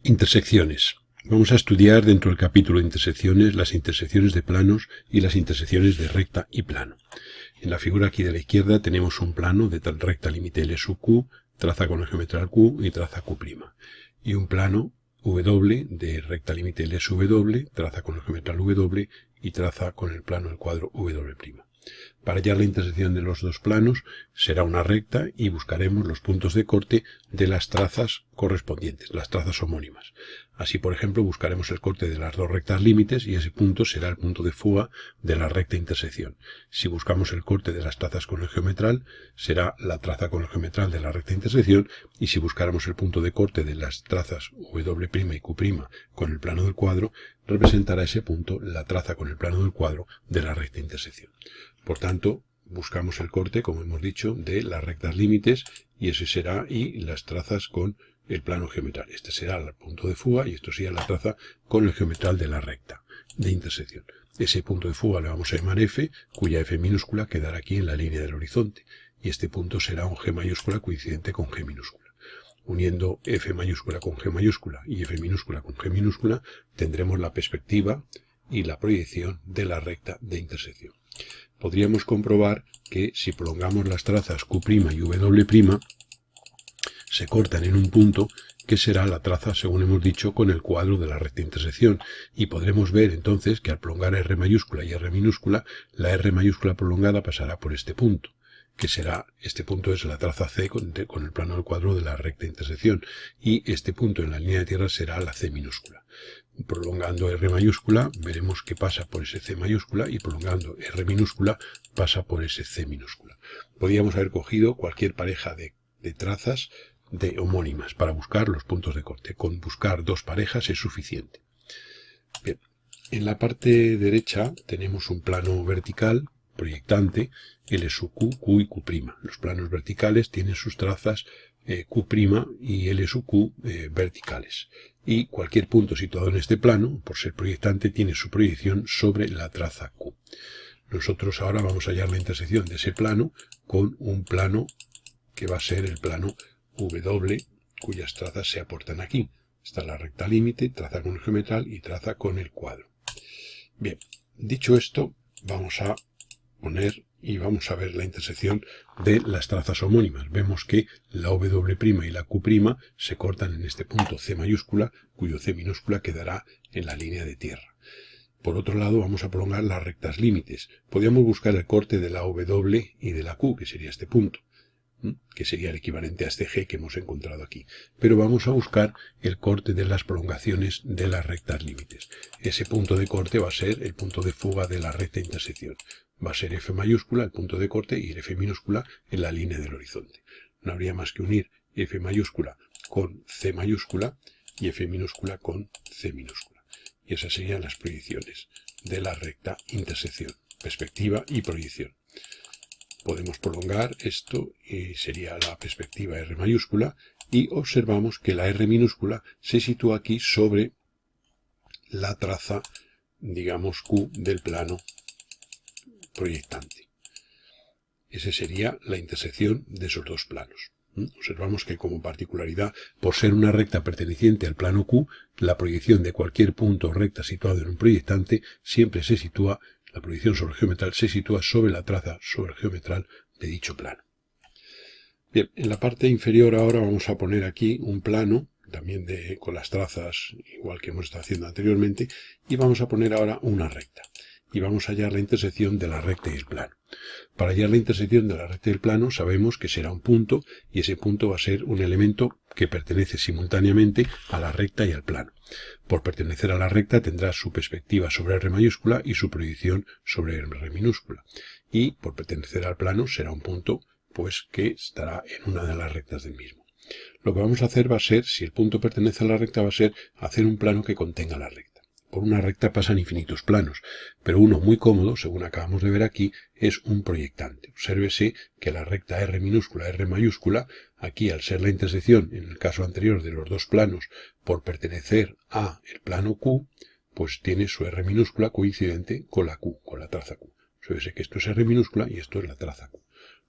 Intersecciones. Vamos a estudiar dentro del capítulo de intersecciones las intersecciones de planos y las intersecciones de recta y plano. En la figura aquí de la izquierda tenemos un plano de recta límite L sub Q, traza con el geometral Q y traza Q'. Y un plano W de recta límite L sub W, traza con el geometral W y traza con el plano del cuadro W'. Para hallar la intersección de los dos planos será una recta y buscaremos los puntos de corte de las trazas correspondientes, las trazas homónimas. Así, por ejemplo, buscaremos el corte de las dos rectas límites y ese punto será el punto de fuga de la recta intersección. Si buscamos el corte de las trazas con el geometral, será la traza con el geometral de la recta intersección, y si buscáramos el punto de corte de las trazas W' y Q' con el plano del cuadro, representará ese punto la traza con el plano del cuadro de la recta intersección. Por tanto, buscamos el corte, como hemos dicho, de las rectas límites y ese será, y las trazas con el plano geometral. Este será el punto de fuga y esto sería la traza con el geometral de la recta de intersección. Ese punto de fuga le vamos a llamar F, cuya F minúscula quedará aquí en la línea del horizonte. Y este punto será un G mayúscula coincidente con G minúscula. Uniendo F mayúscula con G mayúscula y F minúscula con G minúscula, tendremos la perspectiva y la proyección de la recta de intersección. Podríamos comprobar que si prolongamos las trazas Q' y W', se cortan en un punto que será la traza, según hemos dicho, con el cuadro de la recta intersección, y podremos ver entonces que al prolongar R mayúscula y R minúscula, la R mayúscula prolongada pasará por este punto, que será, este punto es la traza C con el plano del cuadro de la recta intersección, y este punto en la línea de tierra será la C minúscula. Prolongando R mayúscula, veremos que pasa por ese C mayúscula, y prolongando R minúscula, pasa por ese C minúscula. Podríamos haber cogido cualquier pareja de trazas de homónimas para buscar los puntos de corte. Con buscar dos parejas es suficiente. Bien. En la parte derecha tenemos un plano vertical proyectante, L sub Q, Q y Q'. Los planos verticales tienen sus trazas Q' y L sub Q verticales. Y cualquier punto situado en este plano, por ser proyectante, tiene su proyección sobre la traza Q. Nosotros ahora vamos a hallar la intersección de ese plano con un plano que va a ser el plano W, cuyas trazas se aportan aquí. Está la recta límite, traza con el geometral y traza con el cuadro. Bien, dicho esto, vamos a poner y vamos a ver la intersección de las trazas homónimas. Vemos que la W' y la Q' se cortan en este punto C mayúscula, cuyo C minúscula quedará en la línea de tierra. Por otro lado, vamos a prolongar las rectas límites. Podríamos buscar el corte de la W y de la Q, que sería este punto, que sería el equivalente a este G que hemos encontrado aquí. Pero vamos a buscar el corte de las prolongaciones de las rectas límites. Ese punto de corte va a ser el punto de fuga de la recta intersección. Va a ser F mayúscula, el punto de corte, y F minúscula en la línea del horizonte. No habría más que unir F mayúscula con C mayúscula y F minúscula con C minúscula. Y esas serían las proyecciones de la recta intersección, perspectiva y proyección. Podemos prolongar esto y sería la perspectiva R mayúscula, y observamos que la R minúscula se sitúa aquí sobre la traza, digamos, Q del plano proyectante. Esa sería la intersección de esos dos planos. Observamos que como particularidad, por ser una recta perteneciente al plano Q, la proyección de cualquier punto recta situado en un proyectante siempre se sitúa, la proyección sobre el geometral se sitúa sobre la traza sobre el geometral de dicho plano. Bien, en la parte inferior ahora vamos a poner aquí un plano, también con las trazas igual que hemos estado haciendo anteriormente, y vamos a poner ahora una recta. Y vamos a hallar la intersección de la recta y el plano. Para hallar la intersección de la recta y el plano sabemos que será un punto, y ese punto va a ser un elemento que pertenece simultáneamente a la recta y al plano. Por pertenecer a la recta tendrá su perspectiva sobre R mayúscula y su proyección sobre R minúscula. Y por pertenecer al plano será un punto pues que estará en una de las rectas del mismo. Lo que vamos a hacer va a ser, si el punto pertenece a la recta, va a ser hacer un plano que contenga la recta. Por una recta pasan infinitos planos, pero uno muy cómodo, según acabamos de ver aquí, es un proyectante. Obsérvese que la recta R minúscula, R mayúscula, aquí al ser la intersección, en el caso anterior de los dos planos, por pertenecer a el plano Q, pues tiene su R minúscula coincidente con la Q, con la traza Q. Obsérvese que esto es R minúscula y esto es la traza Q.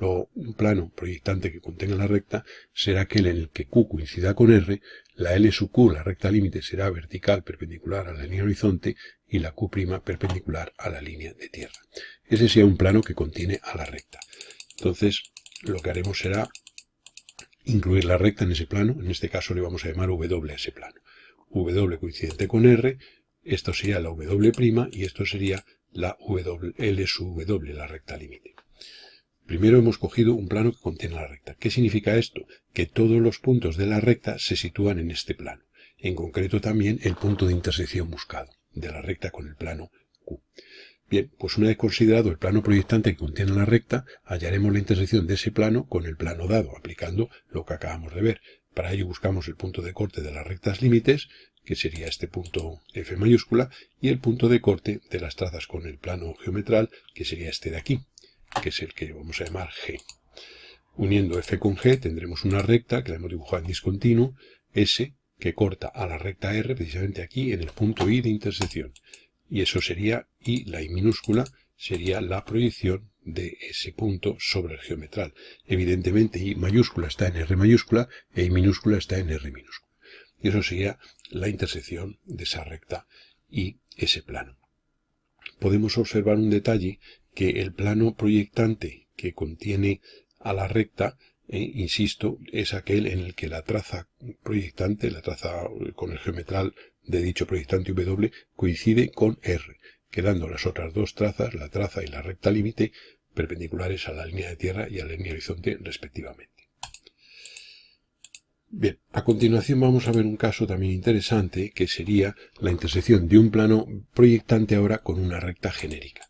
Luego, un plano proyectante que contenga la recta será aquel en el que Q coincida con R, la L sub Q, la recta límite, será vertical perpendicular a la línea horizonte y la Q' perpendicular a la línea de tierra. Ese sería un plano que contiene a la recta. Entonces, lo que haremos será incluir la recta en ese plano. En este caso le vamos a llamar W a ese plano. W coincidente con R, esto sería la W' y esto sería la L sub W, la recta límite. Primero hemos cogido un plano que contiene la recta. ¿Qué significa esto? Que todos los puntos de la recta se sitúan en este plano. En concreto también el punto de intersección buscado de la recta con el plano Q. Bien, pues una vez considerado el plano proyectante que contiene la recta, hallaremos la intersección de ese plano con el plano dado, aplicando lo que acabamos de ver. Para ello buscamos el punto de corte de las rectas límites, que sería este punto F mayúscula, y el punto de corte de las trazas con el plano geometral, que sería este de aquí, que es el que vamos a llamar G. Uniendo F con G tendremos una recta que la hemos dibujado en discontinuo, S, que corta a la recta R precisamente aquí en el punto I de intersección. Y eso sería I, la I minúscula, sería la proyección de ese punto sobre el geometral. Evidentemente I mayúscula está en R mayúscula e I minúscula está en R minúscula. Y eso sería la intersección de esa recta y ese plano. Podemos observar un detalle, que el plano proyectante que contiene a la recta, insisto, es aquel en el que la traza proyectante, la traza con el geometral de dicho proyectante W, coincide con R, quedando las otras dos trazas, la traza y la recta límite, perpendiculares a la línea de tierra y a la línea horizonte respectivamente. Bien, a continuación vamos a ver un caso también interesante, que sería la intersección de un plano proyectante ahora con una recta genérica.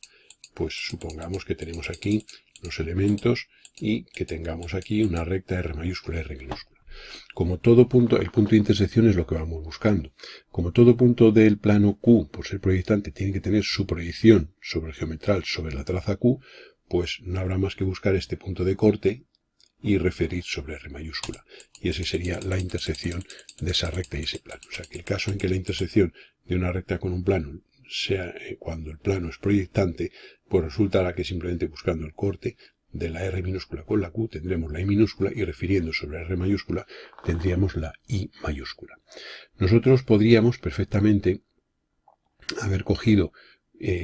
Pues supongamos que tenemos aquí los elementos y que tengamos aquí una recta R mayúscula, R minúscula. Como todo punto, el punto de intersección es lo que vamos buscando. Como todo punto del plano Q, por ser proyectante, tiene que tener su proyección sobre el geometral, sobre la traza Q, pues no habrá más que buscar este punto de corte y referir sobre R mayúscula. Y esa sería la intersección de esa recta y ese plano. O sea que el caso en que la intersección de una recta con un plano sea cuando el plano es proyectante, pues resultará que simplemente buscando el corte de la R minúscula con la Q tendremos la I minúscula y refiriendo sobre R mayúscula tendríamos la I mayúscula. Nosotros podríamos perfectamente haber cogido,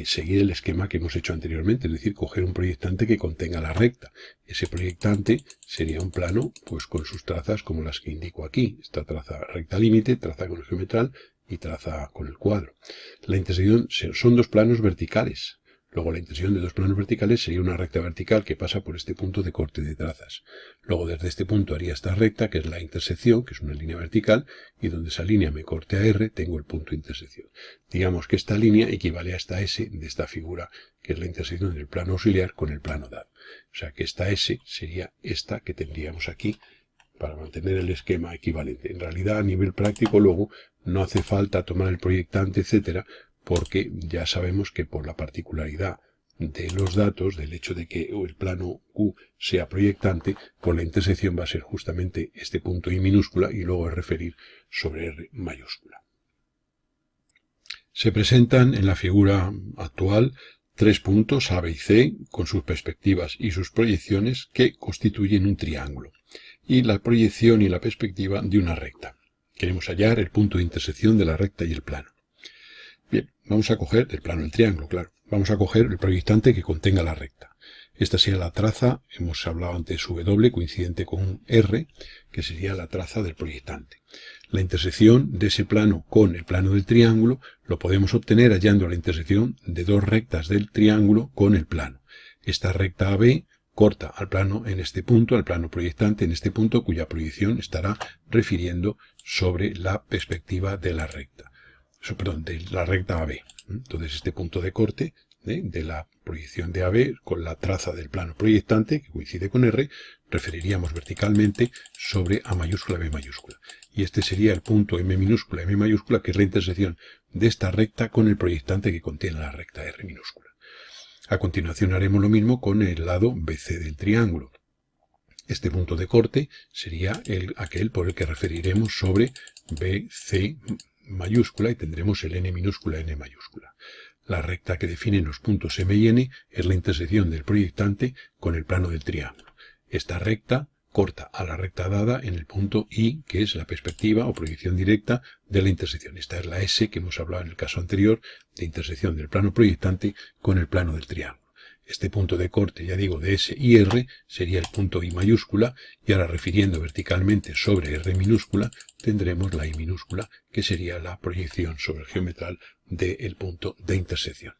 seguir el esquema que hemos hecho anteriormente, es decir, coger un proyectante que contenga la recta. Ese proyectante sería un plano pues con sus trazas como las que indico aquí. Esta traza recta límite, traza con el geometral y traza con el cuadro. La intersección son dos planos verticales. Luego la intersección de dos planos verticales sería una recta vertical que pasa por este punto de corte de trazas. Luego desde este punto haría esta recta, que es la intersección, que es una línea vertical, y donde esa línea me corte a R, tengo el punto de intersección. Digamos que esta línea equivale a esta S de esta figura, que es la intersección del plano auxiliar con el plano dado. O sea que esta S sería esta que tendríamos aquí, para mantener el esquema equivalente. En realidad, a nivel práctico, luego, no hace falta tomar el proyectante, etcétera, porque ya sabemos que por la particularidad de los datos, del hecho de que el plano Q sea proyectante, pues la intersección va a ser justamente este punto I minúscula y luego referir sobre R mayúscula. Se presentan en la figura actual tres puntos A, B y C, con sus perspectivas y sus proyecciones, que constituyen un triángulo, y la proyección y la perspectiva de una recta. Queremos hallar el punto de intersección de la recta y el plano. Bien, vamos a coger el plano del triángulo, claro. Vamos a coger el proyectante que contenga la recta. Esta sería la traza, hemos hablado antes W, coincidente con R, que sería la traza del proyectante. La intersección de ese plano con el plano del triángulo lo podemos obtener hallando la intersección de dos rectas del triángulo con el plano. Esta recta AB corta al plano en este punto, al plano proyectante en este punto, cuya proyección estará refiriendo sobre la perspectiva de la recta. De la recta AB. Entonces este punto de corte de la proyección de AB con la traza del plano proyectante, que coincide con R, referiríamos verticalmente sobre A mayúscula, B mayúscula. Y este sería el punto M minúscula, M mayúscula, que es la intersección de esta recta con el proyectante que contiene la recta R minúscula. A continuación haremos lo mismo con el lado BC del triángulo. Este punto de corte sería aquel por el que referiremos sobre BC mayúscula y tendremos el N minúscula, N mayúscula. La recta que define los puntos M y N es la intersección del proyectante con el plano del triángulo. esta recta corta a la recta dada en el punto I, que es la perspectiva o proyección directa de la intersección. Esta es la S que hemos hablado en el caso anterior, de intersección del plano proyectante con el plano del triángulo. Este punto de corte, ya digo, de S y R sería el punto I mayúscula, y ahora refiriendo verticalmente sobre R minúscula, tendremos la I minúscula, que sería la proyección sobre el geometral del punto de intersección.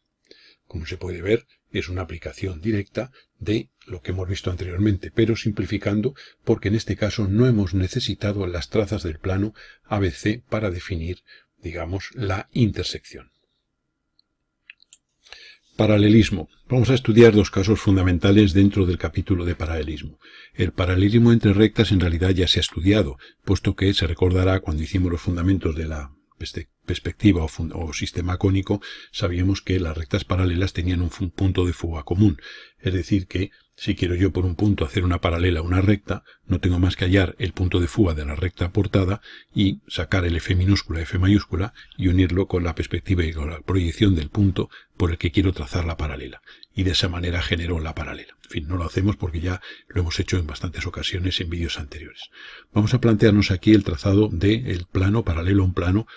Como se puede ver, es una aplicación directa de lo que hemos visto anteriormente, pero simplificando, porque en este caso no hemos necesitado las trazas del plano ABC para definir, digamos, la intersección. Paralelismo. Vamos a estudiar dos casos fundamentales dentro del capítulo de paralelismo. El paralelismo entre rectas en realidad ya se ha estudiado, puesto que se recordará cuando hicimos los fundamentos de la perspectiva o sistema cónico, sabíamos que las rectas paralelas tenían un punto de fuga común. Es decir, que si quiero yo por un punto hacer una paralela a una recta, no tengo más que hallar el punto de fuga de la recta aportada y sacar el F minúscula, F mayúscula y unirlo con la perspectiva y con la proyección del punto por el que quiero trazar la paralela. Y de esa manera genero la paralela. En fin, no lo hacemos porque ya lo hemos hecho en bastantes ocasiones en vídeos anteriores. Vamos a plantearnos aquí el trazado del plano paralelo a un plano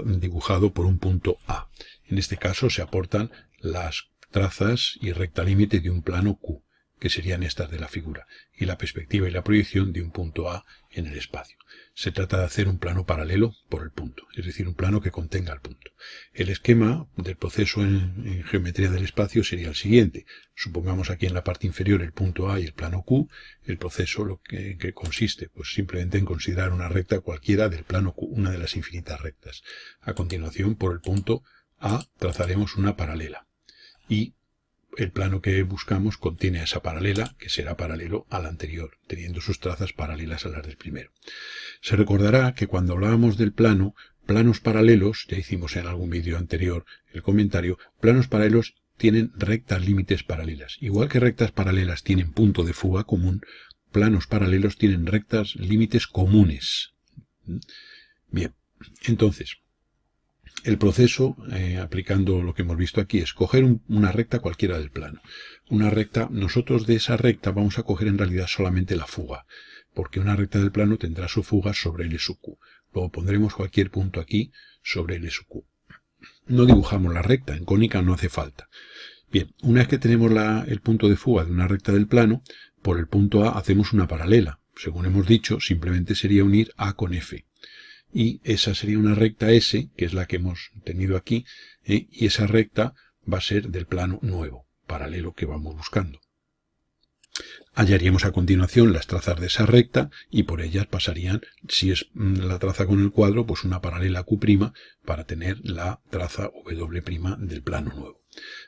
dibujado por un punto A. En este caso se aportan las trazas y recta límite de un plano Q, que serían estas de la figura, y la perspectiva y la proyección de un punto A en el espacio. Se trata de hacer un plano paralelo por el punto, es decir, un plano que contenga el punto. El esquema del proceso en geometría del espacio sería el siguiente. Supongamos aquí en la parte inferior el punto A y el plano Q. El proceso lo que consiste pues simplemente en considerar una recta cualquiera del plano Q, una de las infinitas rectas. A continuación, por el punto A trazaremos una paralela. Y el plano que buscamos contiene a esa paralela, que será paralelo al anterior, teniendo sus trazas paralelas a las del primero. Se recordará que cuando hablábamos del plano, planos paralelos, ya hicimos en algún vídeo anterior el comentario, planos paralelos tienen rectas límites paralelas. Igual que rectas paralelas tienen punto de fuga común, planos paralelos tienen rectas límites comunes. Bien, entonces, el proceso, aplicando lo que hemos visto aquí, es coger una recta cualquiera del plano. Una recta, nosotros de esa recta vamos a coger en realidad solamente la fuga, porque una recta del plano tendrá su fuga sobre L sub Q. Luego pondremos cualquier punto aquí sobre L sub Q. No dibujamos la recta, en cónica no hace falta. Bien, una vez que tenemos el punto de fuga de una recta del plano, por el punto A hacemos una paralela. Según hemos dicho, simplemente sería unir A con F. Y esa sería una recta S, que es la que hemos tenido aquí, y esa recta va a ser del plano nuevo, paralelo que vamos buscando. Hallaríamos a continuación las trazas de esa recta y por ellas pasarían, si es la traza con el cuadro, pues una paralela Q' para tener la traza W' del plano nuevo.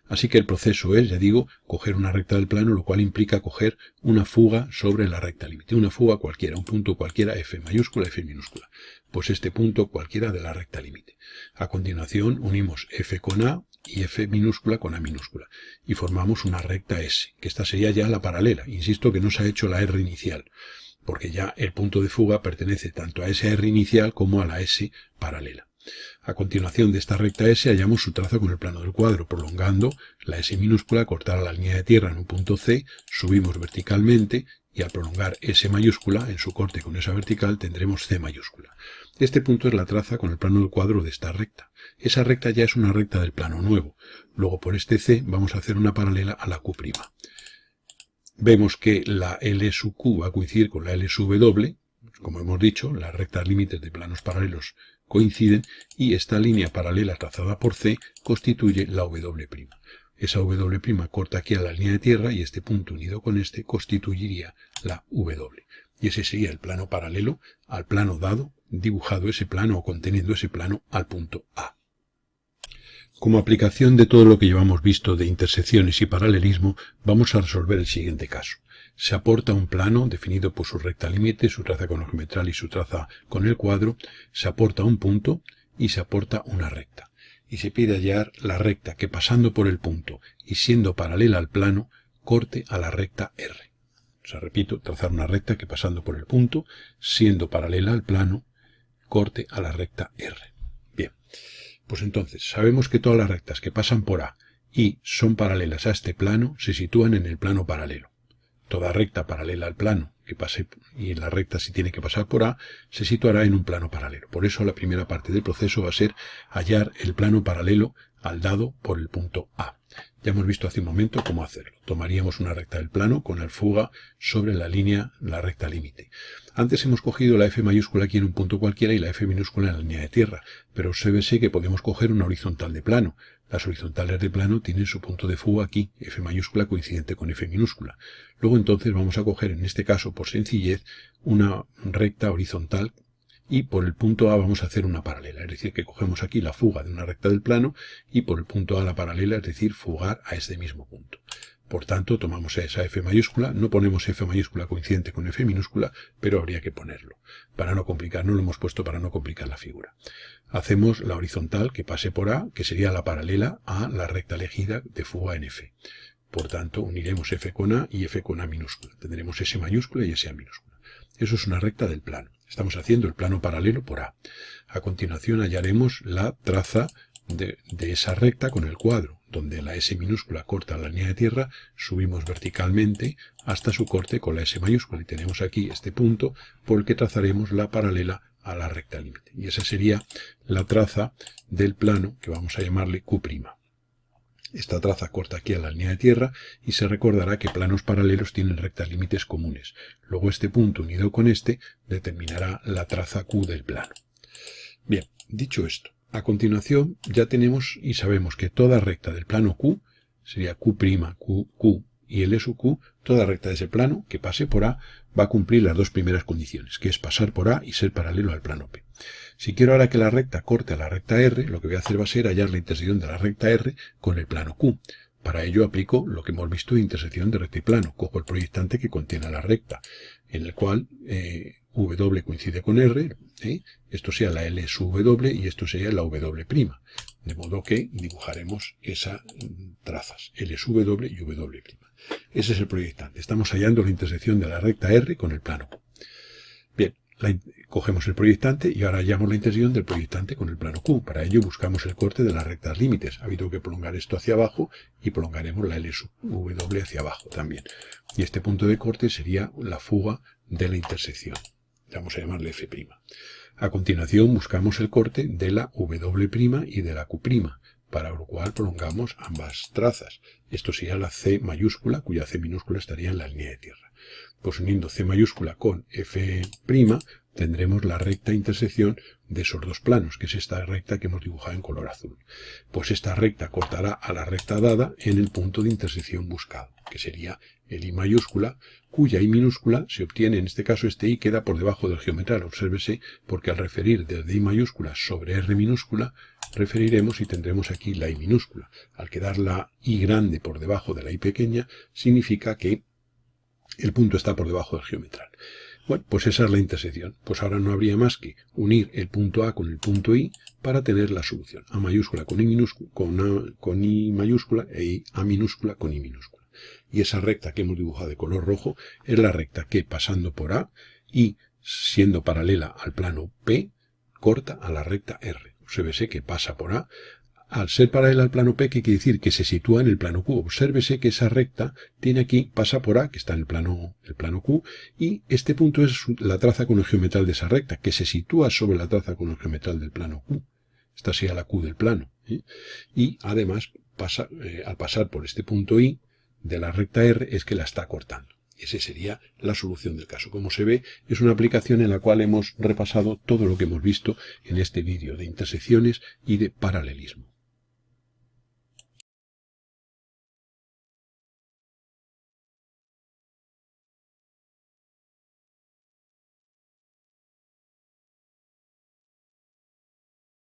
Así que el proceso es, ya digo, coger una recta del plano, lo cual implica coger una fuga sobre la recta límite. Una fuga cualquiera, un punto cualquiera, F mayúscula, F minúscula. Pues este punto cualquiera de la recta límite. A continuación unimos F con A y F minúscula con A minúscula. Y formamos una recta S, que esta sería ya la paralela. Insisto que no se ha hecho la R inicial, porque ya el punto de fuga pertenece tanto a esa R inicial como a la S paralela. A continuación de esta recta S hallamos su traza con el plano del cuadro, prolongando la S minúscula, cortar a la línea de tierra en un punto C, subimos verticalmente y al prolongar S mayúscula en su corte con esa vertical tendremos C mayúscula. Este punto es la traza con el plano del cuadro de esta recta. Esa recta ya es una recta del plano nuevo. Luego por este C vamos a hacer una paralela a la Q'. Vemos que la L sub Q va a coincidir con la L sub W. Como hemos dicho, las rectas límites de planos paralelos coinciden y esta línea paralela trazada por C constituye la W'. Esa W' corta aquí a la línea de tierra y este punto unido con este constituiría la W. Y ese sería el plano paralelo al plano dado, dibujado ese plano o conteniendo ese plano al punto A. Como aplicación de todo lo que llevamos visto de intersecciones y paralelismo, vamos a resolver el siguiente caso. Se aporta un plano definido por su recta límite, su traza con el geometral y su traza con el cuadro, se aporta un punto y se aporta una recta. Y se pide hallar la recta que pasando por el punto y siendo paralela al plano, corte a la recta R. O sea, repito, trazar una recta que pasando por el punto, siendo paralela al plano, corte a la recta R. Bien, pues entonces sabemos que todas las rectas que pasan por A y son paralelas a este plano se sitúan en el plano paralelo. toda recta paralela al plano que pase, y la recta si tiene que pasar por A, se situará en un plano paralelo. Por eso la primera parte del proceso va a ser hallar el plano paralelo al dado por el punto A. Ya hemos visto hace un momento cómo hacerlo. Tomaríamos una recta del plano con el fuga sobre la línea, la recta límite. Antes hemos cogido la F mayúscula aquí en un punto cualquiera y la F minúscula en la línea de tierra, pero obsérvese que podemos coger una horizontal de plano. Las horizontales de plano tienen su punto de fuga aquí, F mayúscula coincidente con F minúscula. Luego entonces vamos a coger, en este caso por sencillez, una recta horizontal y por el punto A vamos a hacer una paralela, es decir, que cogemos aquí la fuga de una recta del plano y por el punto A la paralela, es decir, fugar a este mismo punto. Por tanto, tomamos esa F mayúscula, no ponemos F mayúscula coincidente con F minúscula, pero habría que ponerlo. Para no complicar, no lo hemos puesto para no complicar la figura. Hacemos la horizontal que pase por A, que sería la paralela a la recta elegida de fuga en F. Por tanto, uniremos F con A y F con A minúscula. Tendremos S mayúscula y S A minúscula. Eso es una recta del plano. Estamos haciendo el plano paralelo por A. A continuación hallaremos la traza de esa recta con el cuadro, donde la S minúscula corta la línea de tierra, subimos verticalmente hasta su corte con la S mayúscula y tenemos aquí este punto por el que trazaremos la paralela a la recta límite. Y esa sería la traza del plano que vamos a llamarle Q'. Esta traza corta aquí a la línea de tierra y se recordará que planos paralelos tienen rectas límites comunes. Luego este punto unido con este determinará la traza Q del plano. Bien, dicho esto, a continuación ya tenemos y sabemos que toda recta del plano Q, sería Q', Q y L sub Q, toda recta de ese plano que pase por A va a cumplir las dos primeras condiciones, que es pasar por A y ser paralelo al plano P. Si quiero ahora que la recta corte a la recta R, lo que voy a hacer va a ser hallar la intersección de la recta R con el plano Q. Para ello aplico lo que hemos visto de intersección de recta y plano. Cojo el proyectante que contiene la recta, en el cual W coincide con R, esto sea la L sub W y esto sería la W'. De modo que dibujaremos esas trazas, L sub W y W'. Ese es el proyectante. Estamos hallando la intersección de la recta R con el plano Q. Bien, cogemos el proyectante y ahora hallamos la intersección del proyectante con el plano Q. Para ello buscamos el corte de las rectas límites. Ha habido que prolongar esto hacia abajo y prolongaremos la L sub W hacia abajo también. Y este punto de corte sería la fuga de la intersección. Vamos a llamarle F'. A continuación buscamos el corte de la W' y de la Q', para lo cual prolongamos ambas trazas. Esto sería la C mayúscula, cuya C minúscula estaría en la línea de tierra. Pues uniendo C mayúscula con F', tendremos la recta intersección de esos dos planos, que es esta recta que hemos dibujado en color azul. Pues esta recta cortará a la recta dada en el punto de intersección buscado, que sería el I mayúscula, cuya I minúscula se obtiene, en este caso este I queda por debajo del geometral, obsérvese, porque al referir desde I mayúscula sobre R minúscula, referiremos y tendremos aquí la I minúscula. Al quedar la I grande por debajo de la I pequeña, significa que el punto está por debajo del geometral. Bueno, pues esa es la intersección. Pues ahora no habría más que unir el punto A con el punto I para tener la solución. A mayúscula con I minúscula, con I mayúscula e A minúscula con I minúscula. Y esa recta que hemos dibujado de color rojo es la recta que pasando por A y siendo paralela al plano P, corta a la recta R. Obsérvese que pasa por A. Al ser paralela al plano P, ¿qué quiere decir? Que se sitúa en el plano Q. Obsérvese que esa recta tiene aquí, pasa por A, que está en el plano Q, y este punto es la traza con el geometral de esa recta, que se sitúa sobre la traza con el geometral del plano Q. Esta sería la Q del plano. Y además, al pasar por este punto I de la recta R, es que la está cortando. Esa sería la solución del caso. Como se ve, es una aplicación en la cual hemos repasado todo lo que hemos visto en este vídeo de intersecciones y de paralelismo.